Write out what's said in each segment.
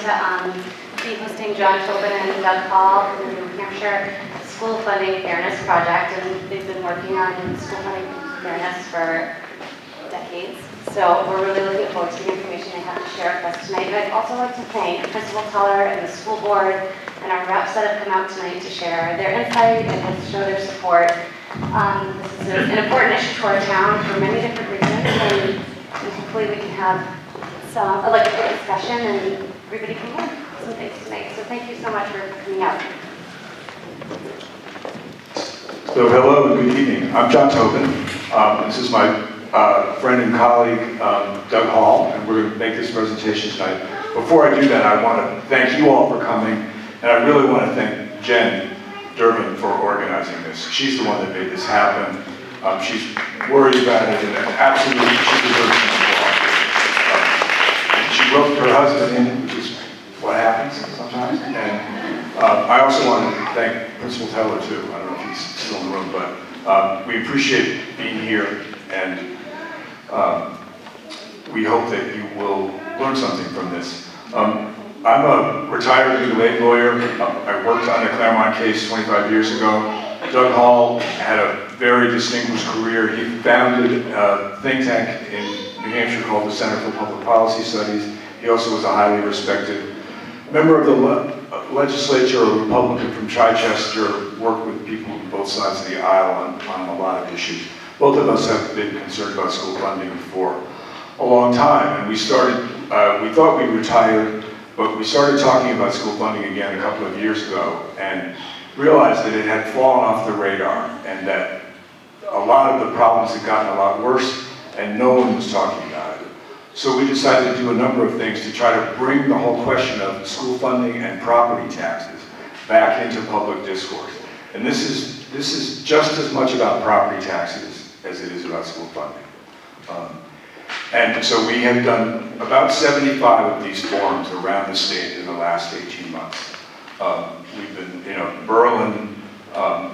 to be hosting John Tobin and Doug Hall from the New Hampshire School Funding Fairness Project, and they've been working on school funding fairness for decades. So we're really looking forward to the information they have to share with us tonight. And I'd also like to thank Principal Teller and the school board and our reps that have come out tonight to share their insight and to show their support. This is an important issue to our town for many different reasons, and hopefully we can have some a discussion and everybody can learn some things tonight. So thank you so much for coming out. So hello and good evening. I'm John Tobin. This is my friend and colleague, Doug Hall, and we're going to make this presentation tonight. Before I do that, I want to thank you all for coming, and I really want to thank Jen Durbin for organizing this. She's the one that made this happen. She's worried about it, and absolutely she deserves some applause. And she roped her husband in, which is what happens sometimes. And I also want to thank Principal Teller too. I don't know if he's still in the room, but we appreciate being here, and we hope that you will learn something from this. I'm a retired legal aid lawyer. I worked on a Claremont case 25 years ago. Doug Hall had a very distinguished career. He founded a think tank in New Hampshire called the Center for Public Policy Studies. He also was a highly respected member of the legislature, a Republican from Chichester, worked with people on both sides of the aisle on a lot of issues. Both of us have been concerned about school funding for a long time, and we thought we retired, but we started talking about school funding again a couple of years ago and realized that it had fallen off the radar and that a lot of the problems had gotten a lot worse and no one was talking about it. So we decided to do a number of things to try to bring the whole question of school funding and property taxes back into public discourse. And this is just as much about property taxes as it is about school funding. And so we have done about 75 of these forums around the state in the last 18 months. We've been, Berlin,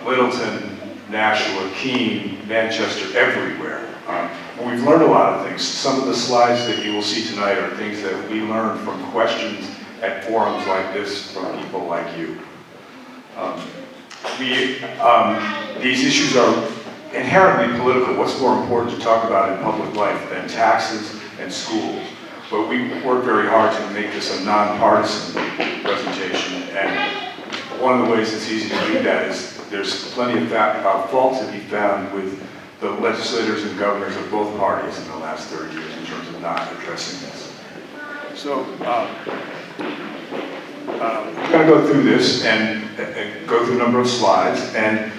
Littleton, Nashua, Keene, Manchester, everywhere. And we've learned a lot of things. Some of the slides that you will see tonight are things that we learned from questions at forums like this from people like you. These issues are inherently political. What's more important to talk about in public life than taxes and schools? But we work very hard to make this a nonpartisan presentation, and one of the ways it's easy to do that is there's plenty of fault to be found with the legislators and governors of both parties in the last 30 years in terms of not addressing this. So we're going to go through this and go through a number of slides, and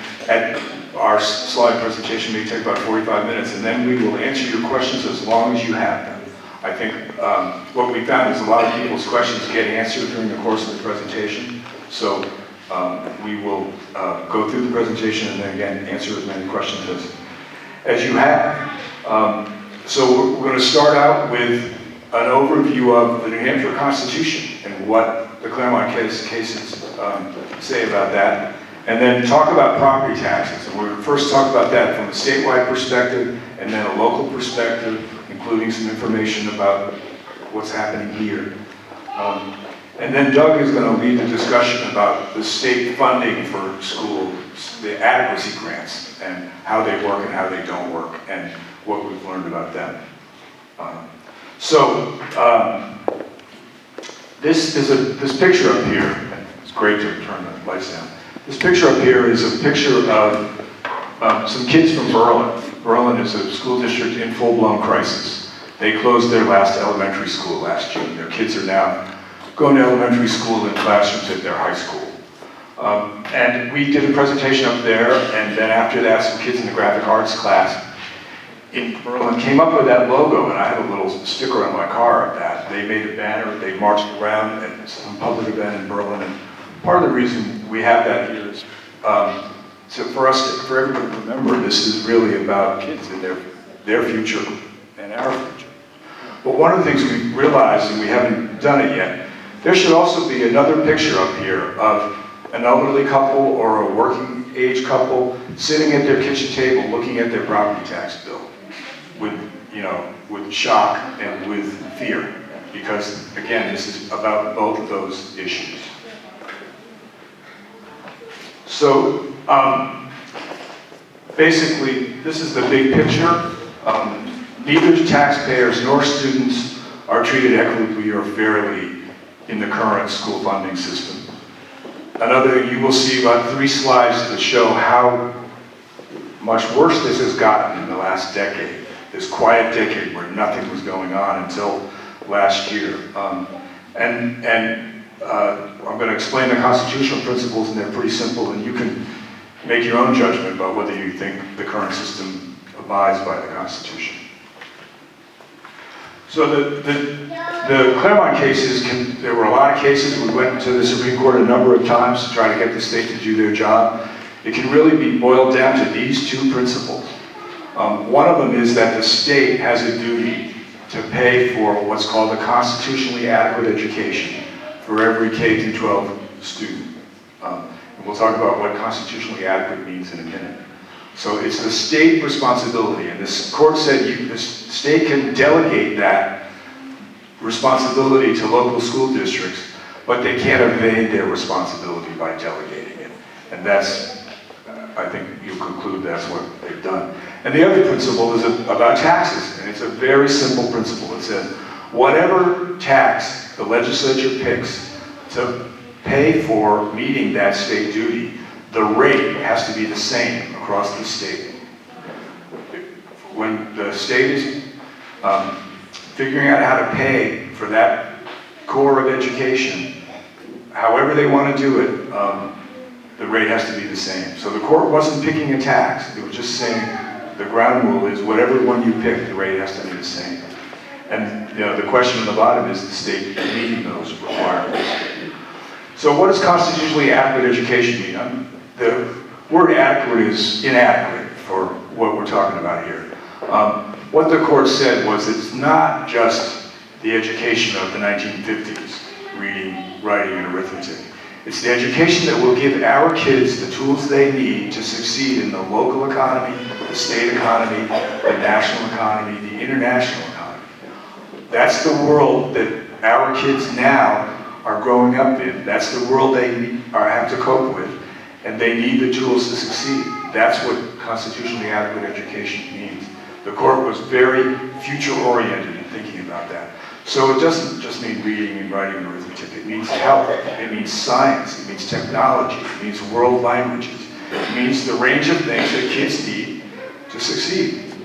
our slide presentation may take about 45 minutes, and then we will answer your questions as long as you have them. I think what we found is a lot of people's questions get answered during the course of the presentation, so we will go through the presentation and then again answer as many questions as you have. So we're going to start out with an overview of the New Hampshire Constitution and what the Claremont cases say about that. And then talk about property taxes. And we'll first talk about that from a statewide perspective and then a local perspective, including some information about what's happening here. And then Doug is going to lead the discussion about the state funding for schools, the adequacy grants, and how they work and how they don't work, and what we've learned about them. This picture up here, it's great to turn the lights down. This picture up here is a picture of some kids from Berlin. Berlin is a school district in full-blown crisis. They closed their last elementary school last June. Their kids are now going to elementary school in classrooms at their high school. And we did a presentation up there, and then after that, some kids in the graphic arts class in Berlin came up with that logo, and I have a little sticker on my car of that. They made a banner, they marched around at some public event in Berlin, and part of the reason we have that here is for everyone to remember this is really about kids and their future and our future. But one of the things we realized, and we haven't done it yet, there should also be another picture up here of an elderly couple or a working age couple sitting at their kitchen table looking at their property tax bill with shock and with fear. because, again, this is about both of those issues. So, basically, this is the big picture. Neither taxpayers nor students are treated equitably or fairly in the current school funding system. Another, you will see about 3 slides that show how much worse this has gotten in the last decade, this quiet decade where nothing was going on until last year. I'm going to explain the constitutional principles, and they're pretty simple, and you can make your own judgment about whether you think the current system abides by the Constitution. So the Claremont cases, there were a lot of cases. We went to the Supreme Court a number of times to try to get the state to do their job. It can really be boiled down to these 2 principles. One of them is that the state has a duty to pay for what's called a constitutionally adequate education for every K through 12 student. And we'll talk about what constitutionally adequate means in a minute. So it's the state responsibility, and this court said the state can delegate that responsibility to local school districts, but they can't evade their responsibility by delegating it. And that's, I think you'll conclude that's what they've done. And the other principle is about taxes, and it's a very simple principle. It says, whatever tax the legislature picks to pay for meeting that state duty, the rate has to be the same across the state. When the state is figuring out how to pay for that core of education, however they want to do it, the rate has to be the same. So the court wasn't picking a tax. It was just saying the ground rule is whatever one you pick, the rate has to be the same. And the question on the bottom is the state meeting those requirements. So what does constitutionally adequate education mean? The word adequate is inadequate for what we're talking about here. What the court said was it's not just the education of the 1950s, reading, writing, and arithmetic. It's the education that will give our kids the tools they need to succeed in the local economy, the state economy, the national economy, the international economy. That's the world that our kids now are growing up in. That's the world they have to cope with, and they need the tools to succeed. That's what constitutionally adequate education means. The court was very future-oriented in thinking about that. So it doesn't just mean reading and writing and arithmetic. It means health, it means science, it means technology, it means world languages. It means the range of things that kids need to succeed.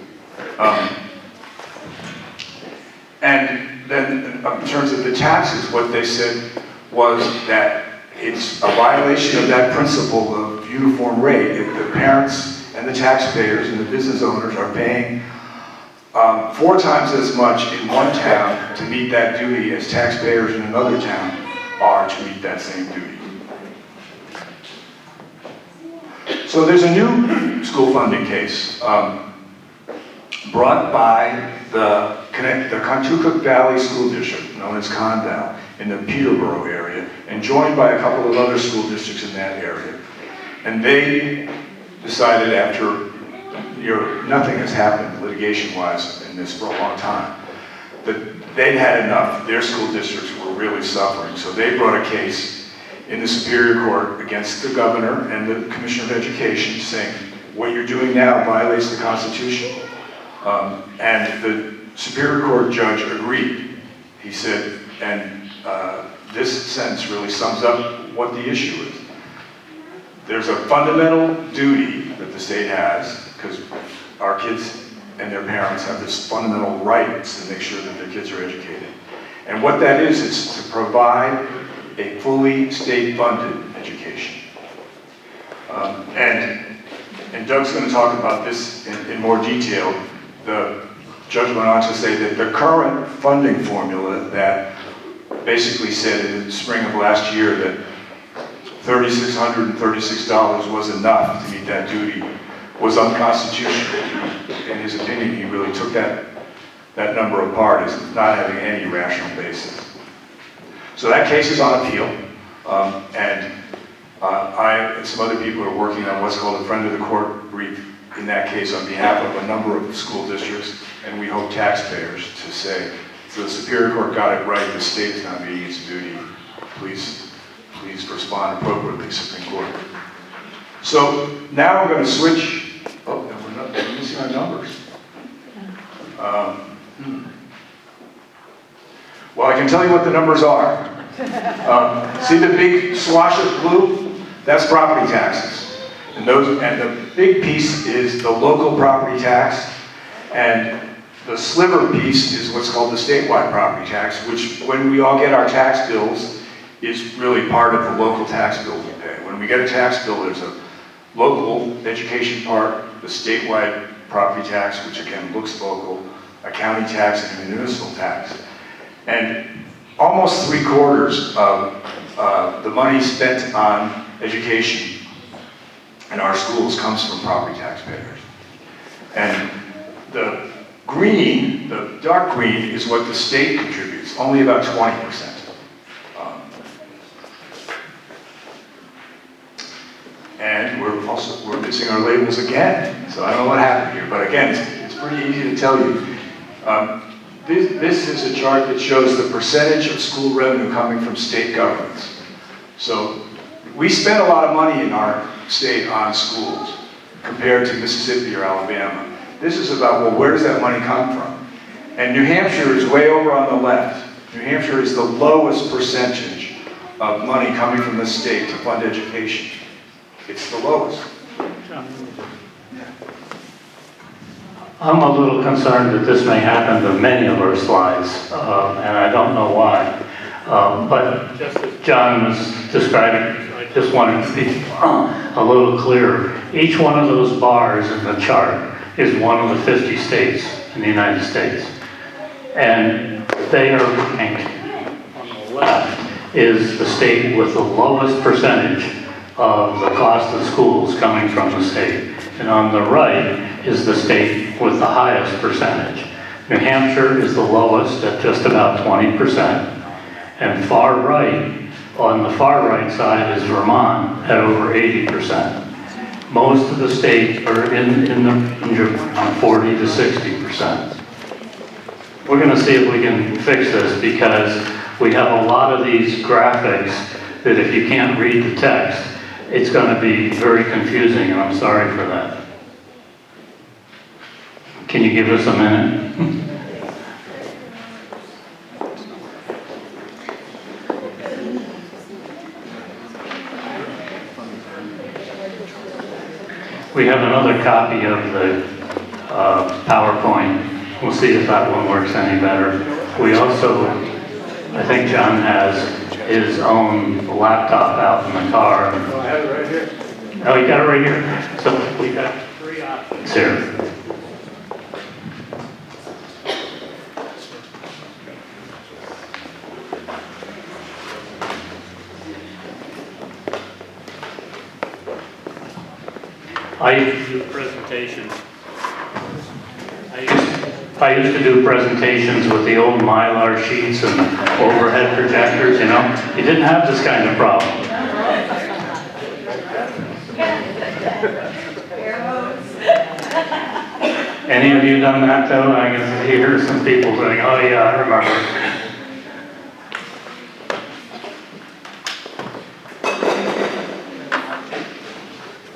And then in terms of the taxes, what they said was that it's a violation of that principle of uniform rate if the parents and the taxpayers and the business owners are paying 4 times as much in one town to meet that duty as taxpayers in another town are to meet that same duty. So there's a new school funding case brought by the Contoocook Valley School District, known as Conval, in the Peterborough area, and joined by a couple of other school districts in that area. And they decided after, nothing has happened litigation-wise in this for a long time, that they'd had enough. Their school districts were really suffering, so they brought a case in the Superior Court against the governor and the Commissioner of Education saying, what you're doing now violates the Constitution. And the Superior Court judge agreed. He said, and this sentence really sums up what the issue is. There's a fundamental duty that the state has, because our kids and their parents have this fundamental rights to make sure that their kids are educated. And what that is to provide a fully state-funded education. And Doug's going to talk about this in more detail. The judge went on to say that the current funding formula that basically said in the spring of last year that $3,636 was enough to meet that duty was unconstitutional. In his opinion, he really took that number apart as not having any rational basis. So that case is on appeal, and I and some other people are working on what's called a friend of the court brief in that case on behalf of a number of school districts, and we hope taxpayers to say the Superior Court got it right, the state is not meeting its duty. Please respond appropriately, Supreme Court. So now we're going to switch. Oh, no, we're missing our numbers. Well, I can tell you what the numbers are. See the big swash of blue? That's property taxes. And the big piece is the local property tax, and the sliver piece is what's called the statewide property tax, which when we all get our tax bills is really part of the local tax bill we pay. When we get a tax bill, there's a local education part, the statewide property tax, which again looks local, a county tax, and a municipal tax. And almost 3/4 of the money spent on education in our schools comes from property taxpayers. And the green, the dark green, is what the state contributes, only about 20%. And we're missing our labels again. So I don't know what happened here, but again, it's pretty easy to tell you. This is a chart that shows the percentage of school revenue coming from state governments. So we spend a lot of money in our state on schools compared to Mississippi or Alabama. This is about, well, where does that money come from? And New Hampshire is way over on the left. New Hampshire is the lowest percentage of money coming from the state to fund education. It's the lowest. I'm a little concerned that this may happen to many of our slides, and I don't know why. But just as John was describing, I just wanted to be a little clearer. Each one of those bars in the chart is one of the 50 states in the United States. And they are ranked on the left is the state with the lowest percentage of the cost of schools coming from the state. And on the right is the state with the highest percentage. New Hampshire is the lowest at just about 20%. And far right, on the far right side is Vermont at over 80%. Most of the states are in the range of around 40 to 60%. We're going to see if we can fix this because we have a lot of these graphics that if you can't read the text, it's going to be very confusing, and I'm sorry for that. Can you give us a minute? We have another copy of the PowerPoint. We'll see if that one works any better. We also, I think John has his own laptop out in the car. Oh, I have it right here. Oh, you got it right here? So we got 3 options here. I used to do presentations. I used to do presentations with the old Mylar sheets and overhead projectors, you know. You didn't have this kind of problem. Any of you done that though? I can hear some people saying, oh yeah, I remember.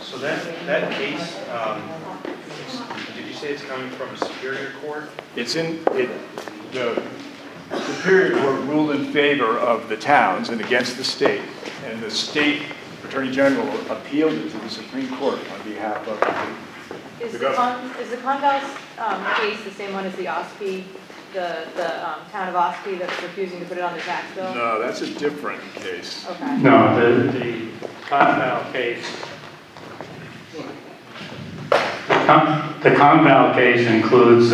So that case, did you say it's coming from a superior court? The Superior Court ruled in favor of the towns and against the state, and the state Attorney General appealed it to the Supreme Court on behalf of Is the the Conval case the same one as the Ospey, the town of Ospey that's refusing to put it on the tax bill? No, that's a different case. Okay. No, the Conval case. The Conval case includes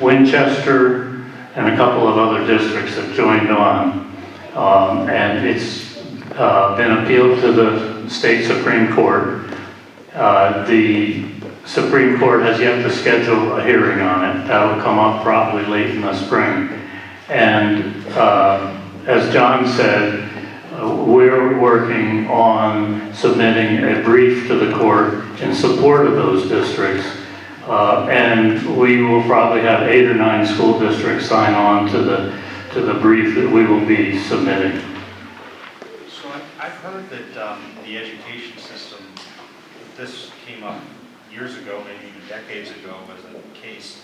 Winchester and a couple of other districts that joined on. And it's been appealed to the state Supreme Court. The Supreme Court has yet to schedule a hearing on it. That'll come up probably late in the spring. And as John said, we're working on submitting a brief to the court in support of those districts And we will probably have 8 or 9 school districts sign on to the brief that we will be submitting. So I've heard that the education system, this came up years ago, maybe even decades ago, as a case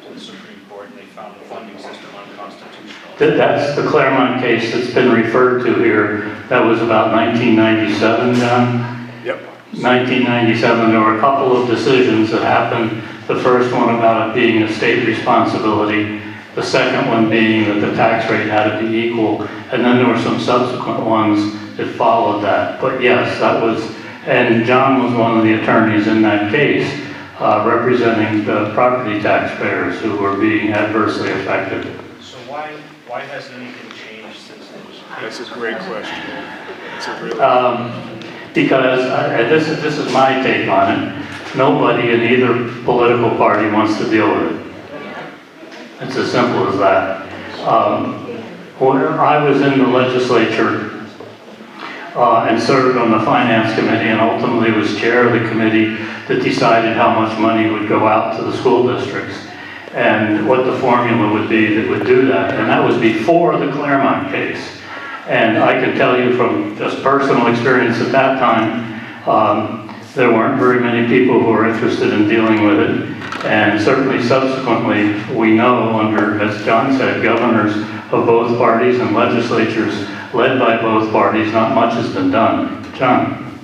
to the Supreme Court, and they found the funding system unconstitutional. That's the Claremont case that's been referred to here. That was about 1997, John? Yep. 1997, there were a couple of decisions that happened. The first one about it being a state responsibility, the second one being that the tax rate had to be equal, and then there were some subsequent ones that followed that. But yes, that was, and John was one of the attorneys in that case, representing the property taxpayers who were being adversely affected. So why hasn't anything changed since those That's cases? a great question. That's a really... Because this is my take on it. Nobody in either political party wants to deal with it. It's as simple as that. When I was in the legislature and served on the finance committee and ultimately was chair of the committee that decided how much money would go out to the school districts and what the formula would be that would do that. And that was before the Claremont case. And I can tell you from just personal experience at that time, there weren't very many people who were interested in dealing with it. And certainly subsequently, we know under, as John said, governors of both parties and legislatures led by both parties, not much has been done. John?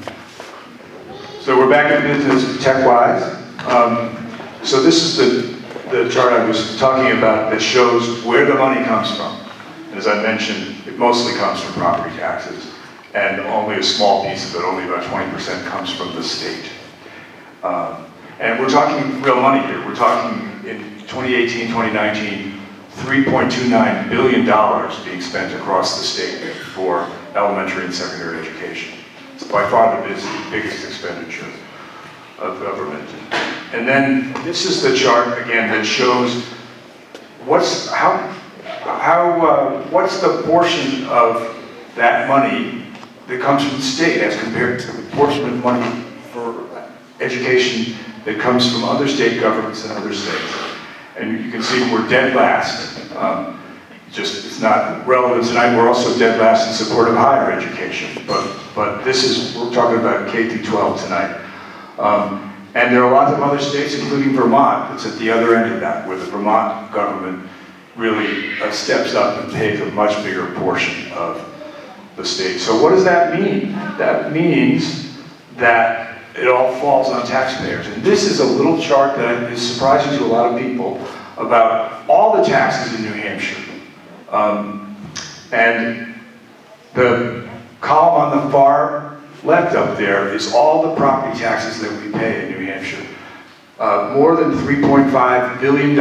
So we're back in business tech-wise. So this is the chart I was talking about that shows where the money comes from. And as I mentioned, it mostly comes from property taxes, and only a small piece of it, only about 20%, comes from the state. And we're talking real money here. We're talking in 2018, 2019, $3.29 billion being spent across the state for elementary and secondary education. It's by far the biggest expenditure of government. And then this is the chart again that shows what's the portion of that money that comes from the state as compared to the portion of money for education that comes from other state governments and other states. And you can see we're dead last. It's not relevant tonight. We're also dead last in support of higher education. But this is, we're talking about K through 12 tonight. And there are lots of other states, including Vermont, that's at the other end of that, where the Vermont government really steps up and pays a much bigger portion of the state. So what does that mean? That means that it all falls on taxpayers. And this is a little chart that is surprising to a lot of people about all the taxes in New Hampshire. And the column on the far left up there is all the property taxes that we pay in New Hampshire. More than $3.5 billion.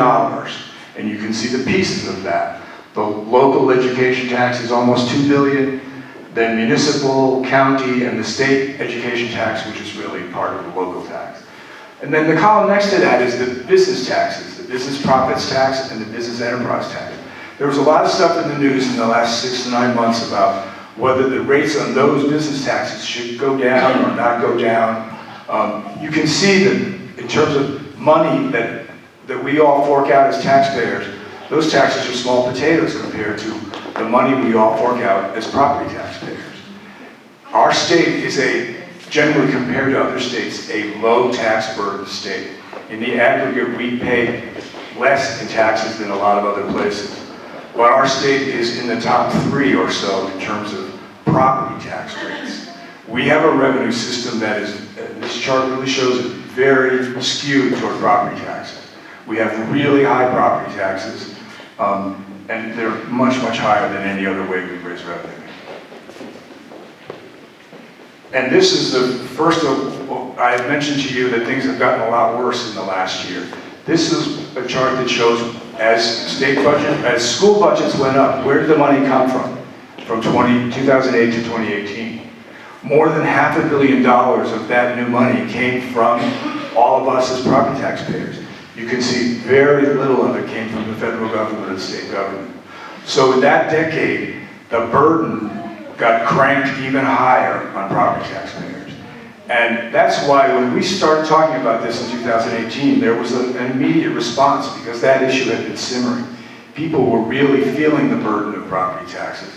And you can see the pieces of that. The local education tax is almost $2 billion. Then municipal, county, and the state education tax, which is really part of the local tax. And then the column next to that is the business taxes, the business profits tax and the business enterprise tax. There was a lot of stuff in the news in the last 6 to 9 months about whether the rates on those business taxes should go down or not go down. You can see that in terms of money that we all fork out as taxpayers, those taxes are small potatoes compared to the money we all fork out as property taxpayers. Our state is generally compared to other states, a low tax burden state. In the aggregate, we pay less in taxes than a lot of other places. But our state is in the top 3 or so in terms of property tax rates. We have a revenue system that is, this chart really shows it, very skewed toward property taxes. We have really high property taxes, and they're much, much higher than any other way we raise revenue. And this is the first of, I had mentioned to you that things have gotten a lot worse in the last year. This is a chart that shows as school budgets went up, where did the money come from? From 2008 to 2018. More than $500 million of that new money came from all of us as property taxpayers. You can see very little of it came from the federal government and state government. So in that decade, the burden got cranked even higher on property taxpayers. And that's why when we started talking about this in 2018, there was an immediate response because that issue had been simmering. People were really feeling the burden of property taxes,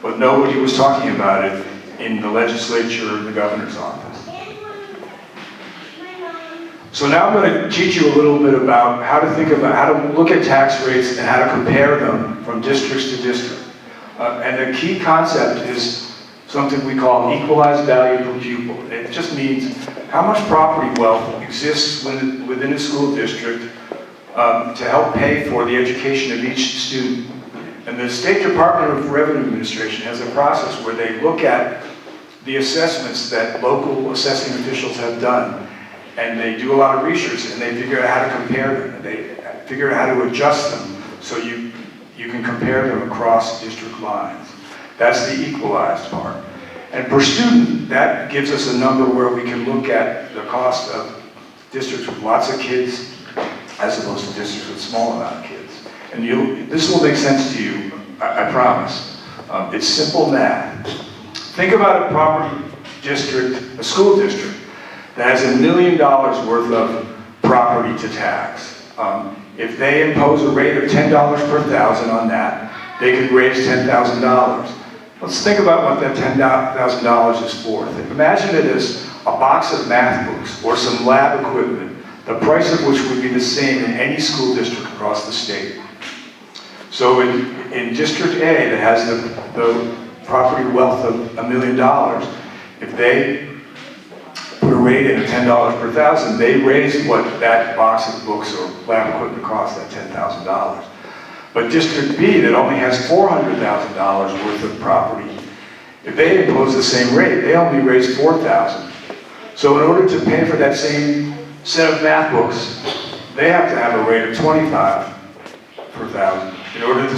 but nobody was talking about it in the legislature or the governor's office. So now I'm going to teach you a little bit about how to look at tax rates and how to compare them from districts to district. And the key concept is something we call equalized value per pupil. It just means how much property wealth exists within a school district to help pay for the education of each student. And the State Department of Revenue Administration has a process where they look at the assessments that local assessing officials have done, and they do a lot of research, and they figure out how to compare them. They figure out how to adjust them so you can compare them across district lines. That's the equalized part. And per student, that gives us a number where we can look at the cost of districts with lots of kids as opposed to districts with small amount of kids. And this will make sense to you, I promise. It's simple math. Think about a property district, a school district, that has $1 million worth of property to tax. If they impose a rate of $10 per thousand on that, they could raise $10,000. Let's think about what that $10,000 is for. Imagine it as a box of math books or some lab equipment, the price of which would be the same in any school district across the state. So in District A that has the property wealth of $1 million, if they put a rate in of $10 per thousand, they raise what that box of books or lab equipment costs, that $10,000. But District B, that only has $400,000 worth of property, if they impose the same rate, they only raise $4,000. So in order to pay for that same set of math books, they have to have a rate of $25 per thousand in order to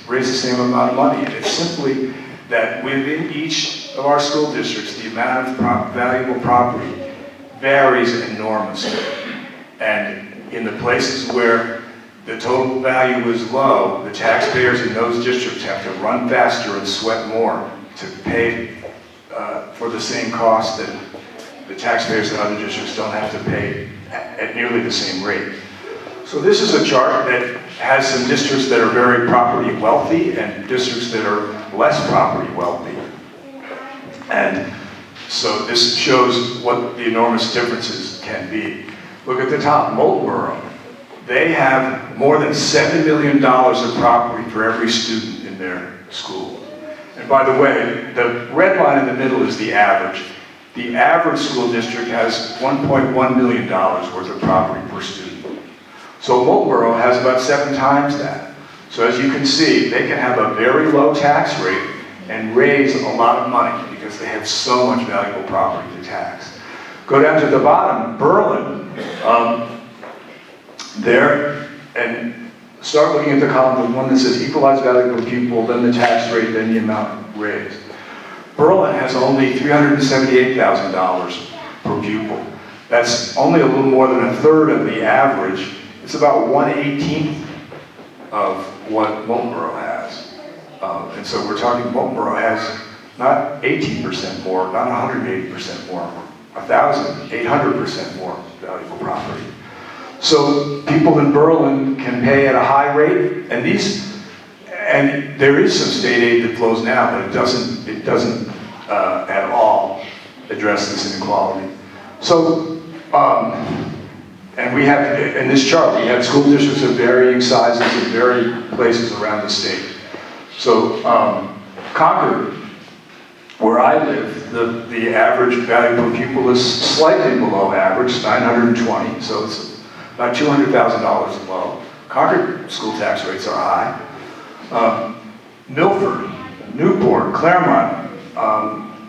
raise the same amount of money. And it's simply that within each of our school districts, the amount of valuable property varies enormously. And in the places where the total value is low, the taxpayers in those districts have to run faster and sweat more to pay for the same cost that the taxpayers in other districts don't have to pay at nearly the same rate. So this is a chart that has some districts that are very property wealthy and districts that are less property wealthy. And so this shows what the enormous differences can be. Look at the top, Moultboro. They have more than $7 million of property for every student in their school. And by the way, the red line in the middle is the average. The average school district has $1.1 million worth of property per student. So Moultboro has about 7 times that. So as you can see, they can have a very low tax rate and raise a lot of money because they have so much valuable property to tax. Go down to the bottom, Berlin. There, and start looking at the column, the one that says equalized value per pupil, then the tax rate, then the amount raised. Berlin has only $378,000 per pupil. That's only a little more than a third of the average. It's about 1/18 of what Moultboro has. And so we're talking Moultboro has not 18% more, not 180% more, 1,800% more valuable property. So people in Berlin can pay at a high rate, and there is some state aid that flows now, but it doesn't at all address this inequality. So, and we have, in this chart, we have school districts of varying sizes in varying places around the state. So, Concord, where I live, the average value per pupil is slightly below average, $920, so it's about $200,000 low. Concord school tax rates are high. Milford, Newport, Claremont,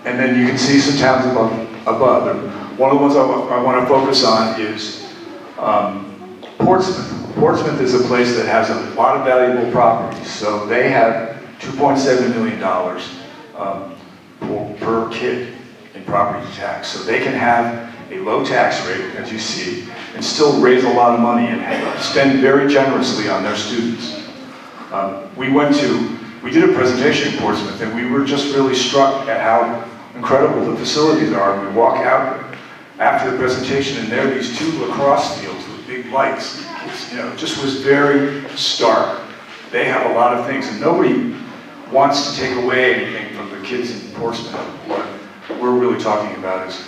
and then you can see some towns above. And one of the ones I want to focus on is Portsmouth. Portsmouth is a place that has a lot of valuable properties, so they have $2.7 million per kid in property tax. So they can have a low tax rate, as you see, and still raise a lot of money and spend very generously on their students. We did a presentation in Portsmouth, and we were just really struck at how incredible the facilities are. We walk out after the presentation and there are these 2 lacrosse fields with big lights. It's, you know, it just was very stark. They have a lot of things and nobody wants to take away anything from the kids in Portsmouth. What we're really talking about is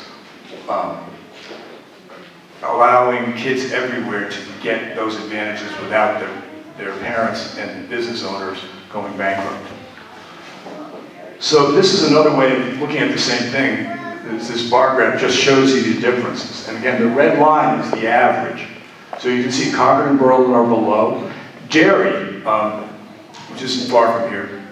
allowing kids everywhere to get those advantages without their parents and business owners going bankrupt. So this is another way of looking at the same thing. This bar graph just shows you the differences. And again, the red line is the average. So you can see Concord and Berlin are below. Derry, which isn't far from here,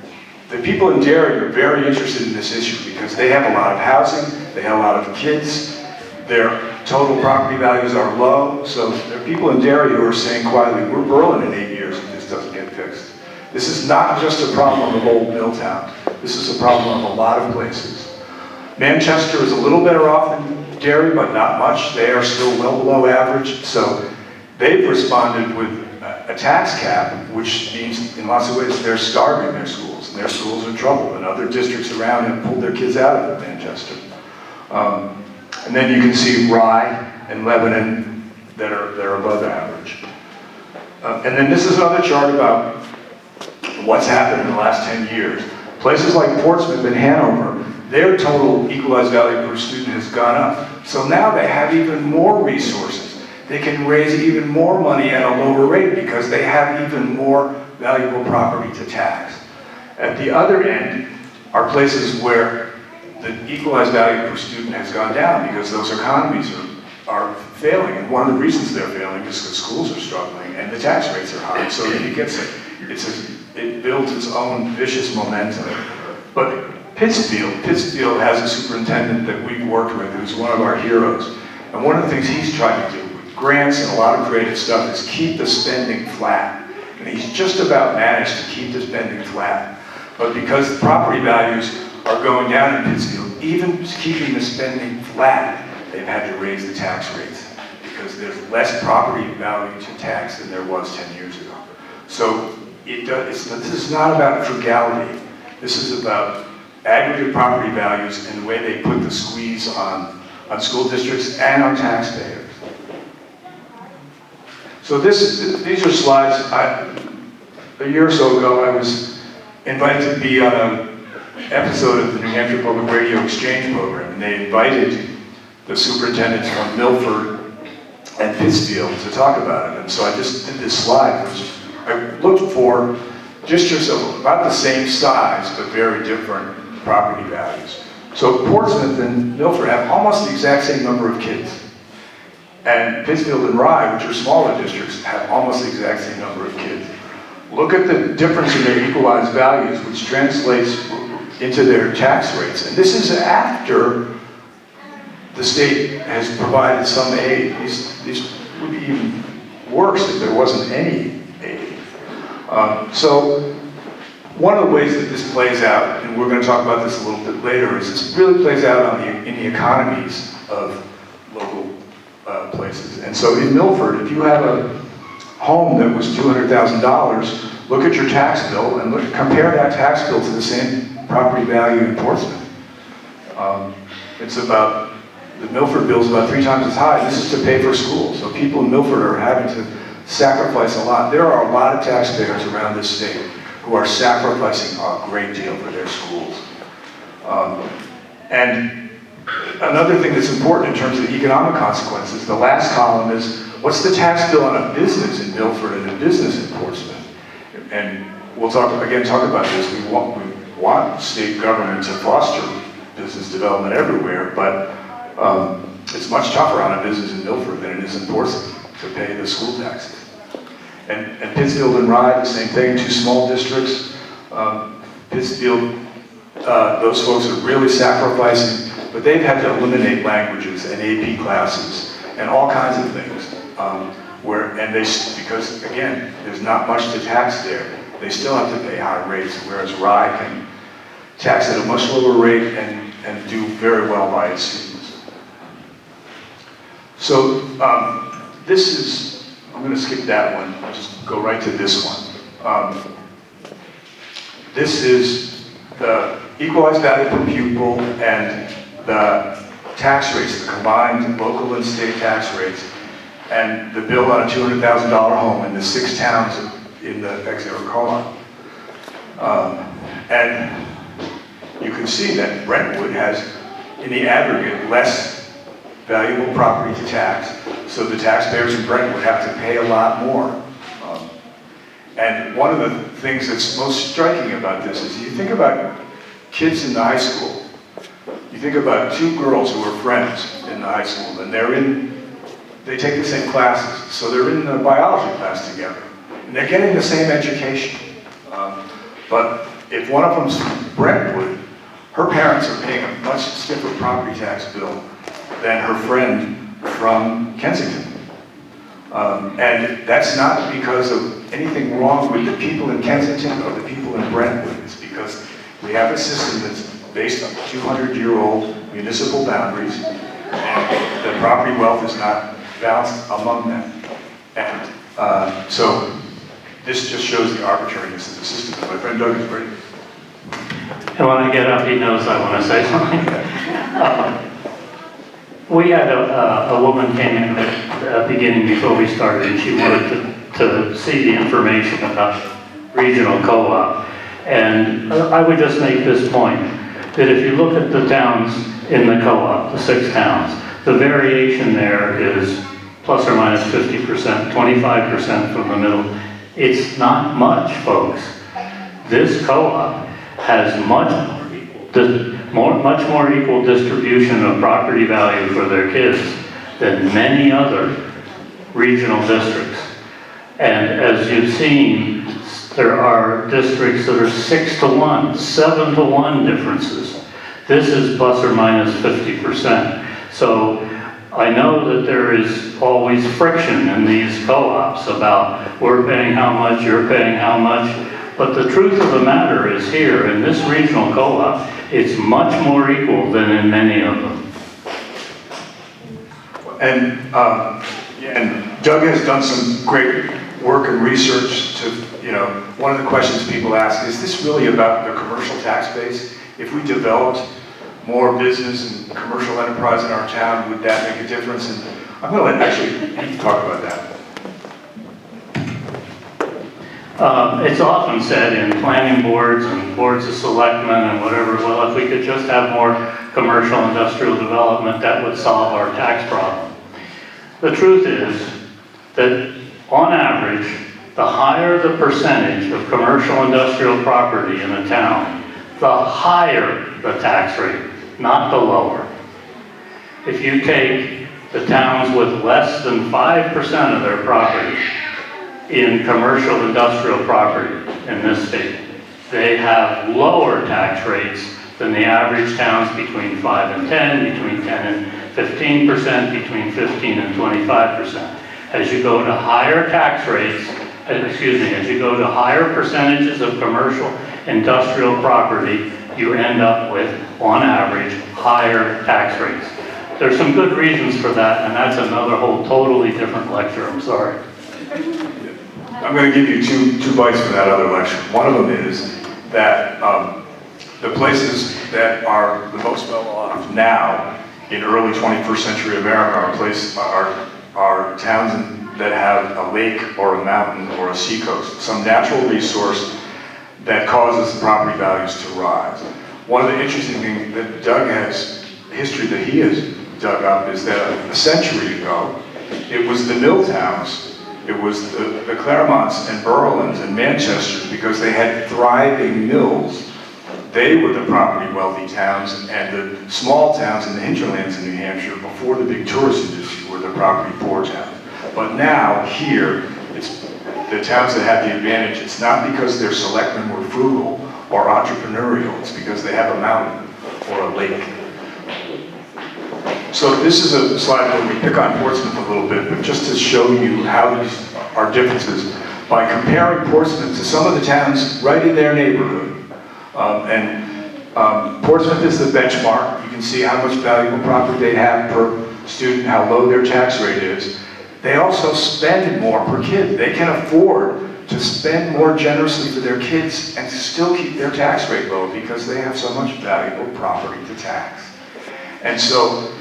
the people in Derry are very interested in this issue because they have a lot of housing, they have a lot of kids, their total property values are low, so there are people in Derry who are saying quietly, we're Berlin in 8 years if this doesn't get fixed. This is not just a problem of Old Milltown, this is a problem of a lot of places. Manchester is a little better off than Derry, but not much. They are still well below average, so they've responded with a tax cap, which means in lots of ways they're starving their schools, and their schools are in trouble, and other districts around have pulled their kids out of Manchester. And then you can see Rye and Lebanon that are above average. And then this is another chart about what's happened in the last 10 years. Places like Portsmouth and Hanover, their total equalized value per student has gone up. So now they have even more resources. They can raise even more money at a lower rate because they have even more valuable property to tax. At the other end are places where the equalized value per student has gone down because those economies are failing. And one of the reasons they're failing is because schools are struggling and the tax rates are high. So it builds its own vicious momentum. But Pittsfield has a superintendent that we've worked with who's one of our heroes. And one of the things he's tried to do with grants and a lot of creative stuff is keep the spending flat. And he's just about managed to keep the spending flat. But because the property values are going down in Pittsfield, even keeping the spending flat, they've had to raise the tax rates because there's less property value to tax than there was 10 years ago. So this is not about frugality. This is about aggregate property values and the way they put the squeeze on school districts and on taxpayers. So these are slides. A year or so ago, I was invited to be on an episode of the New Hampshire Public Radio Exchange Program, and they invited the superintendents from Milford and Pittsfield to talk about it. And so I just did this slide, which I looked for districts of about the same size, but very different property values. So Portsmouth and Milford have almost the exact same number of kids. And Pittsfield and Rye, which are smaller districts, have almost the exact same number of kids. Look at the difference in their equalized values, which translates into their tax rates. And this is after the state has provided some aid. These would be even worse if there wasn't any aid. So one of the ways that this plays out, and we're going to talk about this a little bit later, is this really plays out in the economies of local places. And so in Milford, if you have a home that was $200,000, look at your tax bill and compare that tax bill to the same property value in Portsmouth. The Milford bill is about 3 times as high. This is to pay for schools. So people in Milford are having to sacrifice a lot. There are a lot of taxpayers around this state who are sacrificing a great deal for their schools. And another thing that's important in terms of the economic consequences, the last column is, what's the tax bill on a business in Milford and a business in Portsmouth? And we'll talk about this. We want state government to foster business development everywhere, but it's much tougher on a business in Milford than it is in Portsmouth to pay the school taxes. And Pittsfield and Rye, the same thing, 2 small districts. Pittsfield, those folks are really sacrificing, but they've had to eliminate languages and AP classes and all kinds of things. Because again, there's not much to tax there. They still have to pay high rates, whereas Rye can tax at a much lower rate and do very well by its students. So I'm going to skip that one. I'll just go right to this one. This is the equalized value per pupil and the tax rates, the combined local and state tax rates, and the bill on a $200,000 home in the 6 towns in the Exeter co-op. And you can see that Brentwood has, in the aggregate, less valuable property to tax, so the taxpayers in Brentwood have to pay a lot more. And one of the things that's most striking about this is you think about kids in the high school. You think about 2 girls who are friends in the high school, and they take the same classes, so they're in the biology class together, and they're getting the same education. But if one of them's from Brentwood, her parents are paying a much stiffer property tax bill than her friend from Kensington. And that's not because of anything wrong with the people in Kensington or the people in Brentwood. It's because we have a system that's based on 200-year-old municipal boundaries, and the property wealth is not balanced among them. And so this just shows the arbitrariness of the system. My friend Doug is ready. And when I get up, he knows I want to say something. We had a woman came in at the beginning before we started, and she wanted to see the information about regional co-op. And I would just make this point, that if you look at the towns in the co-op, the 6 towns, the variation there is plus or minus 50%, 25% from the middle. It's not much, folks. This co-op has much more equal distribution of property value for their kids than many other regional districts. And as you've seen, there are districts that are 6 to 1, 7 to 1 differences. This is plus or minus 50%. So I know that there is always friction in these co-ops about we're paying how much, you're paying how much. But the truth of the matter is here, in this regional co-op, it's much more equal than in many of them. And Doug has done some great work and research to, one of the questions people ask, is this really about the commercial tax base? If we developed more business and commercial enterprise in our town, would that make a difference? And I'm going to let actually you talk about that. It's often said in planning boards and boards of selectmen and whatever, well, if we could just have more commercial industrial development, that would solve our tax problem. The truth is that on average, the higher the percentage of commercial industrial property in a town, the higher the tax rate, not the lower. If you take the towns with less than 5% of their property in commercial industrial property in this state, they have lower tax rates than the average towns between 5 and 10, between 10 and 15%, between 15 and 25%. As you go to higher tax rates, as you go to higher percentages of commercial industrial property, you end up with, on average, higher tax rates. There's some good reasons for that, and that's another whole totally different lecture, I'm sorry. I'm going to give you two bites from that other lecture. One of them is that the places that are the most well off now in early 21st century America are towns that have a lake or a mountain or a seacoast, some natural resource that causes the property values to rise. One of the interesting things that Doug has, history that he has dug up, is that a century ago, it was the mill towns. It was the Claremonts and Berlins and Manchesters, because they had thriving mills. They were the property wealthy towns, and the small towns in the hinterlands in New Hampshire before the big tourist industry were the property poor towns. But now, here, it's the towns that have the advantage. It's not because their selectmen were frugal or entrepreneurial, it's because they have a mountain or a lake. So this is a slide where we pick on Portsmouth a little bit, but just to show you how these are differences by comparing Portsmouth to some of the towns right in their neighborhood. Portsmouth is the benchmark. You can see how much valuable property they have per student, how low their tax rate is. They also spend more per kid. They can afford to spend more generously for their kids and still keep their tax rate low because they have so much valuable property to tax. And so,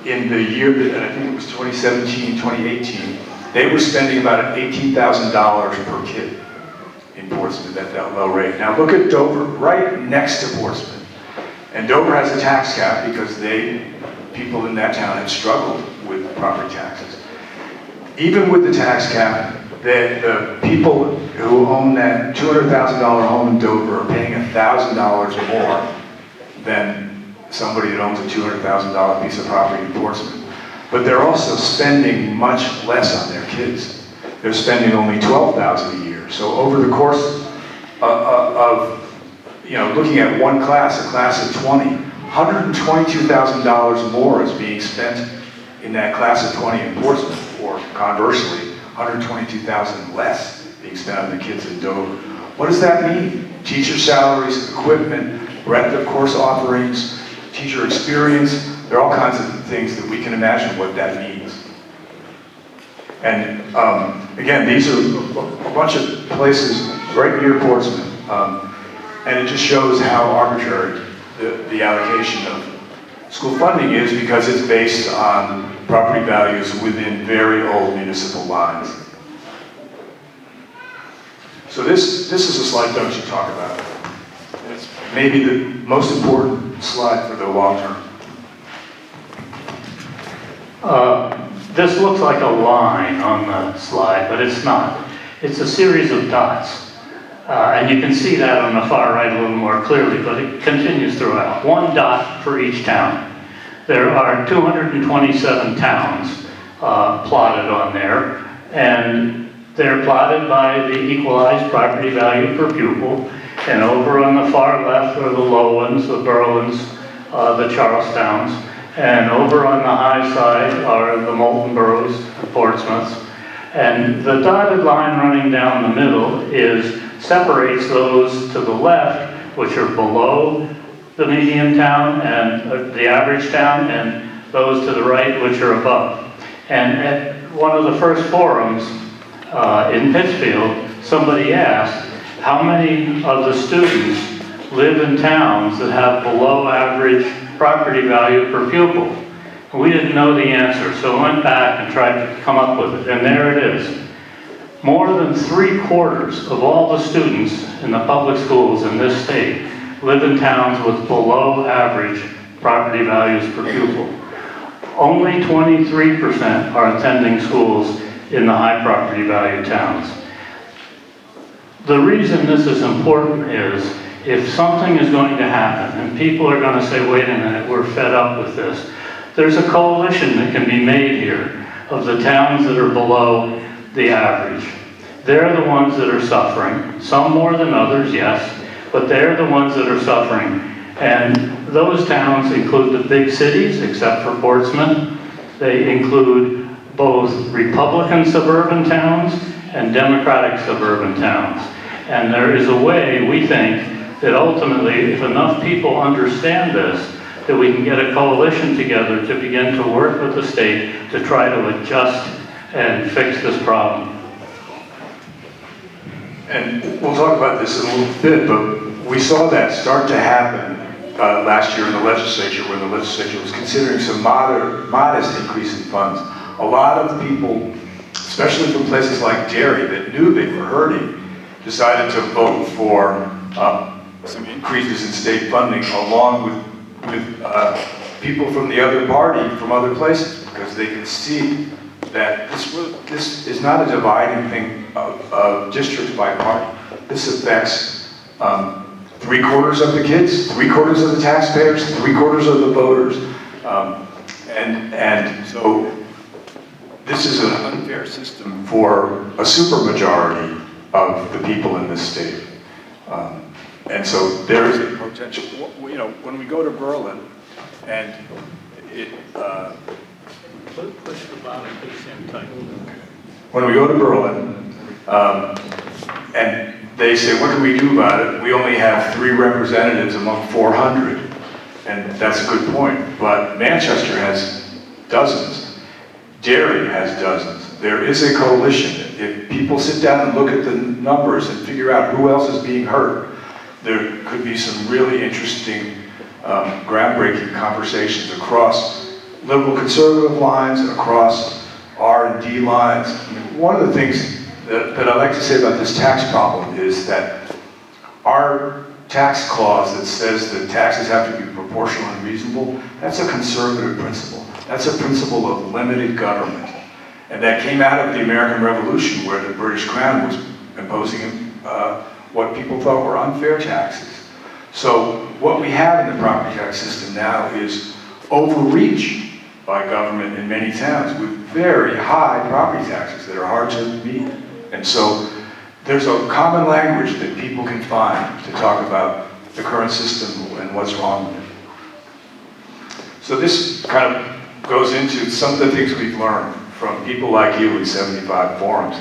in the year that, I think it was 2017, 2018, they were spending about $18,000 per kid in Portsmouth at that low rate. Now look at Dover, right next to Portsmouth. And Dover has a tax cap because people in that town have struggled with property taxes. Even with the tax cap, the people who own that $200,000 home in Dover are paying $1,000 more than somebody that owns a $200,000 piece of property in Portsmouth. But they're also spending much less on their kids. They're spending only $12,000 a year. So over the course of looking at one class, a class of 20, $122,000 more is being spent in that class of 20 in Portsmouth, or conversely, $122,000 less being spent on the kids in Dover. What does that mean? Teacher salaries, equipment, breadth of course offerings, teacher experience, there are all kinds of things that we can imagine what that means. And again, these are a bunch of places right near Portsmouth. And it just shows how arbitrary the allocation of school funding is, because it's based on property values within very old municipal lines. So this is a slide Doug should talk about. It's maybe the most important slide for the long term. This looks like a line on the slide, but it's not. It's a series of dots. And you can see that on the far right a little more clearly, but it continues throughout. One dot for each town. There are 227 towns plotted on there, and they're plotted by the equalized property value per pupil. And over on the far left are the low ones, the Berlins, the Charlestowns. And over on the high side are the Molten Boroughs, the Portsmouths. And the dotted line running down the middle separates those to the left, which are below the median town and the average town, and those to the right, which are above. And at one of the first forums in Pittsfield, somebody asked, how many of the students live in towns that have below average property value per pupil? We didn't know the answer, so I went back and tried to come up with it, and there it is. More than 3/4 of all the students in the public schools in this state live in towns with below average property values per pupil. Only 23% are attending schools in the high property value towns. The reason this is important is, if something is going to happen and people are going to say, wait a minute, we're fed up with this, there's a coalition that can be made here of the towns that are below the average. They're the ones that are suffering, some more than others, yes, but they're the ones that are suffering. And those towns include the big cities, except for Portsmouth. They include both Republican suburban towns and Democratic suburban towns. And there is a way, we think, that ultimately, if enough people understand this, that we can get a coalition together to begin to work with the state to try to adjust and fix this problem. And we'll talk about this in a little bit, but we saw that start to happen last year in the legislature, when the legislature was considering some modest increase in funds. A lot of people, especially from places like Derry, that knew they were hurting, decided to vote for some increases in state funding, along with people from the other party from other places, because they could see that this is not a dividing thing of districts by party. This affects 3/4 of the kids, 3/4 of the taxpayers, 3/4 of the voters. And so this is an unfair system for a supermajority of the people in this state. And so there is a potential, when we go to Berlin, and Push the bottom piece in tight. when we go to Berlin, and they say, what do we do about it? We only have 3 representatives among 400. And that's a good point. But Manchester has dozens. Derry has dozens. there is a coalition. If people sit down and look at the numbers and figure out who else is being hurt, there could be some really interesting, groundbreaking conversations across liberal conservative lines, across R&D lines. I mean, one of the things that I like to say about this tax problem is that our tax clause that says that taxes have to be proportional and reasonable, that's a conservative principle. That's a principle of limited government. And that came out of the American Revolution, where the British Crown was imposing what people thought were unfair taxes. So what we have in the property tax system now is overreach by government in many towns with very high property taxes that are hard to meet. And so there's a common language that people can find to talk about the current system and what's wrong with it. So this kind of goes into some of the things we've learned from people like you in 75 forums.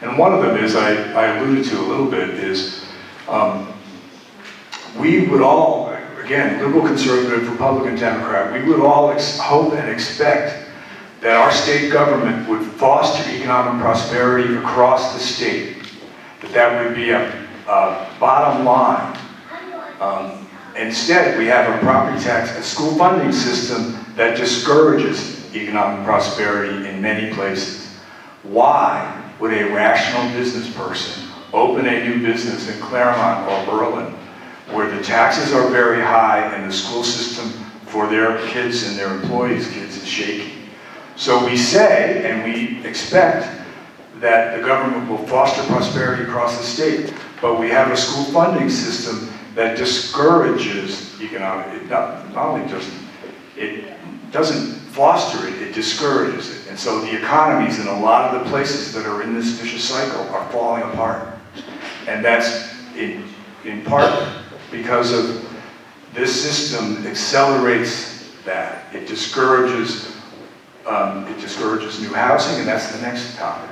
And one of them is, I alluded to a little bit, is we would all, again, liberal, conservative, Republican, Democrat, we would all hope and expect that our state government would foster economic prosperity across the state, that would be a bottom line. Instead, we have a property tax, a school funding system that discourages economic prosperity in many places. Why would a rational business person open a new business in Claremont or Berlin, where the taxes are very high and the school system for their kids and their employees' kids is shaky? So we say, and we expect, that the government will foster prosperity across the state, but we have a school funding system that discourages economic, it not only doesn't foster it, it discourages it. And so the economies in a lot of the places that are in this vicious cycle are falling apart. And that's in part because of this system accelerates that. It discourages new housing, and that's the next topic.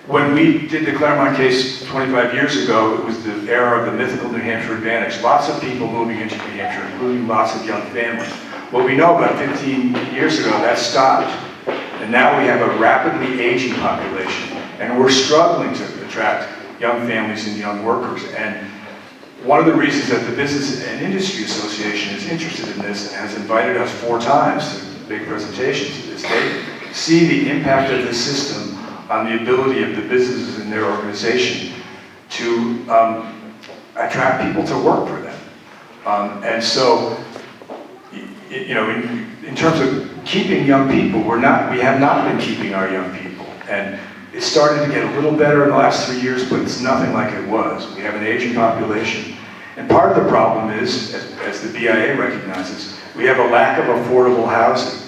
When we did the Claremont case 25 years ago, it was the era of the mythical New Hampshire advantage. Lots of people moving into New Hampshire, including lots of young families. Well, we know about 15 years ago that stopped. And now we have a rapidly aging population, and we're struggling to attract young families and young workers. And one of the reasons that the Business and Industry Association is interested in this and has invited us 4 times to big presentations is they see the impact of this system on the ability of the businesses in their organization to attract people to work for them. And so, you know, in terms of keeping young people, we have not been keeping our young people. And it started to get a little better in the last 3 years, but it's nothing like it was. We have an aging population. And part of the problem is, as the BIA recognizes, we have a lack of affordable housing.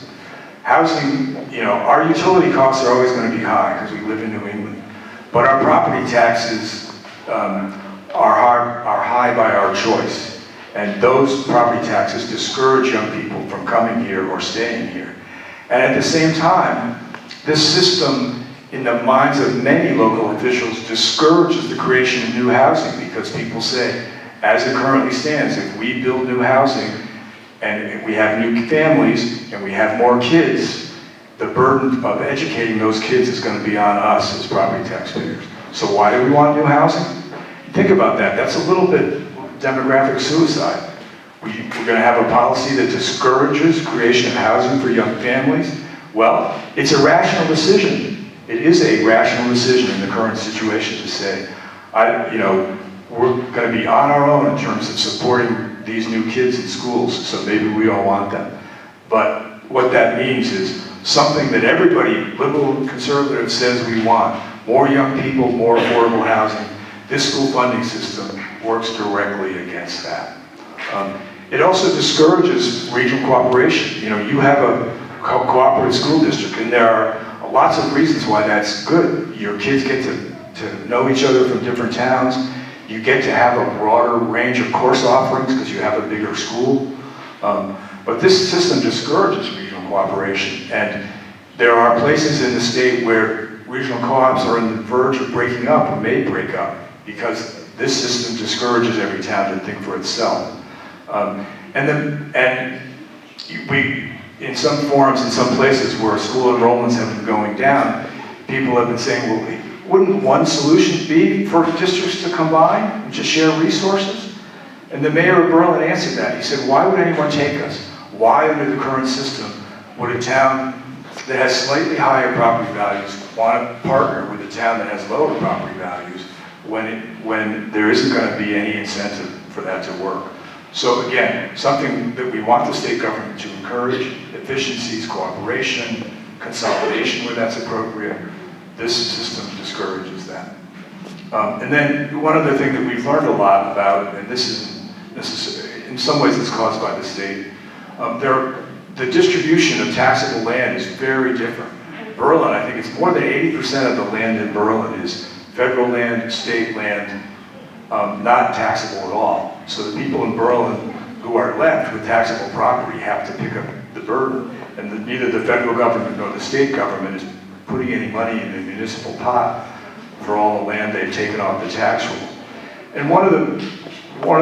Housing, you know, our utility costs are always going to be high because we live in New England. But our property taxes are high by our choice. And those property taxes discourage young people from coming here or staying here. And at the same time, this system, in the minds of many local officials, discourages the creation of new housing because people say, as it currently stands, if we build new housing and we have new families and we have more kids, the burden of educating those kids is going to be on us as property taxpayers. So why do we want new housing? Think about that. That's a little bit demographic suicide. We're going to have a policy that discourages creation of housing for young families. Well, it's a rational decision. It is a rational decision in the current situation to say, we're going to be on our own in terms of supporting these new kids in schools, so maybe we don't want them. But what that means is something that everybody, liberal and conservative, says we want. More young people, more affordable housing. This school funding system works directly against that. It also discourages regional cooperation. You know, you have a cooperative school district, and there are lots of reasons why that's good. Your kids get to know each other from different towns. You get to have a broader range of course offerings because you have a bigger school. But this system discourages regional cooperation. And there are places in the state where regional co-ops are on the verge of breaking up or may break up because this system discourages every town to think for itself. In some forums, in some places where school enrollments have been going down, people have been saying, well, wouldn't one solution be for districts to combine and just share resources? And the mayor of Berlin answered that. He said, why would anyone take us? Why, under the current system, would a town that has slightly higher property values want to partner with a town that has lower property values when there isn't going to be any incentive for that to work? So again, something that we want the state government to encourage: efficiencies, cooperation, consolidation where that's appropriate. This system discourages that. And then one other thing that we've learned a lot about, and this is in some ways it's caused by the state, the distribution of taxable land is very different. Berlin, I think it's more than 80% of the land in Berlin is federal land, state land, not taxable at all. So the people in Berlin who are left with taxable property have to pick up the burden. And neither the federal government nor the state government is putting any money in the municipal pot for all the land they've taken off the tax roll. And one of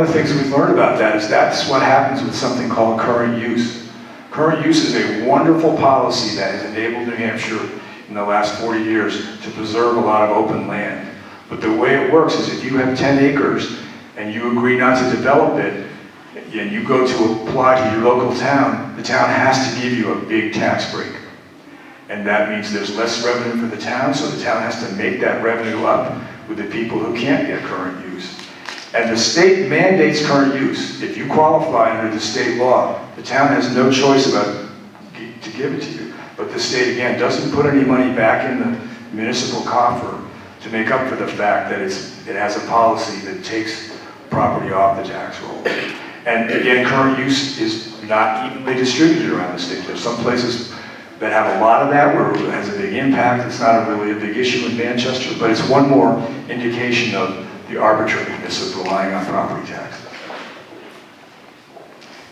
the things we've learned about that is that's what happens with something called current use. Current use is a wonderful policy that has enabled New Hampshire in the last 40 years to preserve a lot of open land. But the way it works is if you have 10 acres and you agree not to develop it, and you go to apply to your local town, the town has to give you a big tax break. And that means there's less revenue for the town, so the town has to make that revenue up with the people who can't get current use. And the state mandates current use. If you qualify under the state law, the town has no choice about to give it to you. But the state, again, doesn't put any money back in the municipal coffer to make up for the fact that it has a policy that takes property off the tax roll. And again, current use is not evenly distributed around the state. There's some places that have a lot of that where it has a big impact. It's not really a big issue in Manchester, but it's one more indication of the arbitrariness of relying on property tax.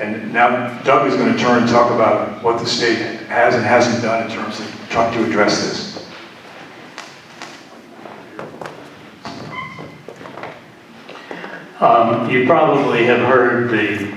And now Doug is going to turn and talk about what the state has and hasn't done in terms of trying to address this. You probably have heard the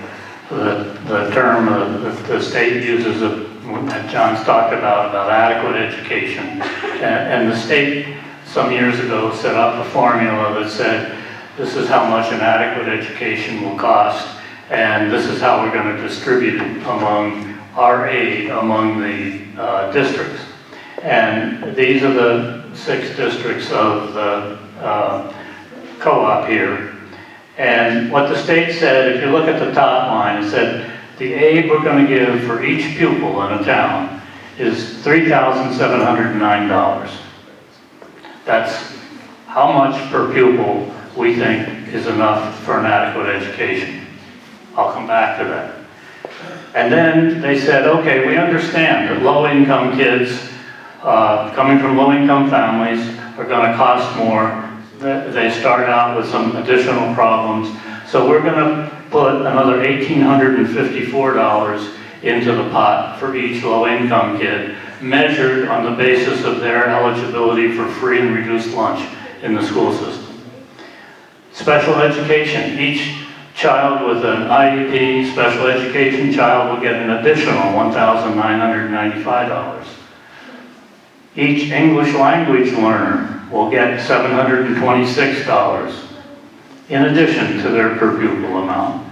term that the state uses, that John's talked about adequate education. And the state, some years ago, set up a formula that said, this is how much an adequate education will cost, and this is how we're going to distribute it among our aid among the districts. And these are the 6 districts of the co-op here. And what the state said, if you look at the top line, it said the aid we're going to give for each pupil in a town is $3,709. That's how much per pupil we think is enough for an adequate education. I'll come back to that. And then they said, okay, we understand that low-income kids coming from low-income families are going to cost more. They start out with some additional problems. So we're going to put another $1,854 into the pot for each low-income kid, measured on the basis of their eligibility for free and reduced lunch in the school system. Special education. Each child with an IEP, special education child, will get an additional $1,995. Each English language learner will get $726 in addition to their per pupil amount.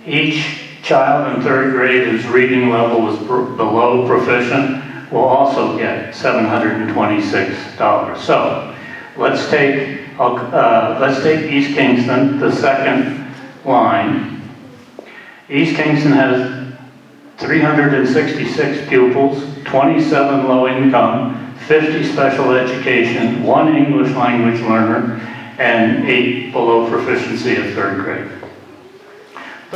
Each child in 3rd grade whose reading level is below proficient will also get $726. So let's take East Kingston, the second line. East Kingston has 366 pupils, 27 low income, 50 special education, 1 English language learner, and 8 below proficiency of 3rd grade.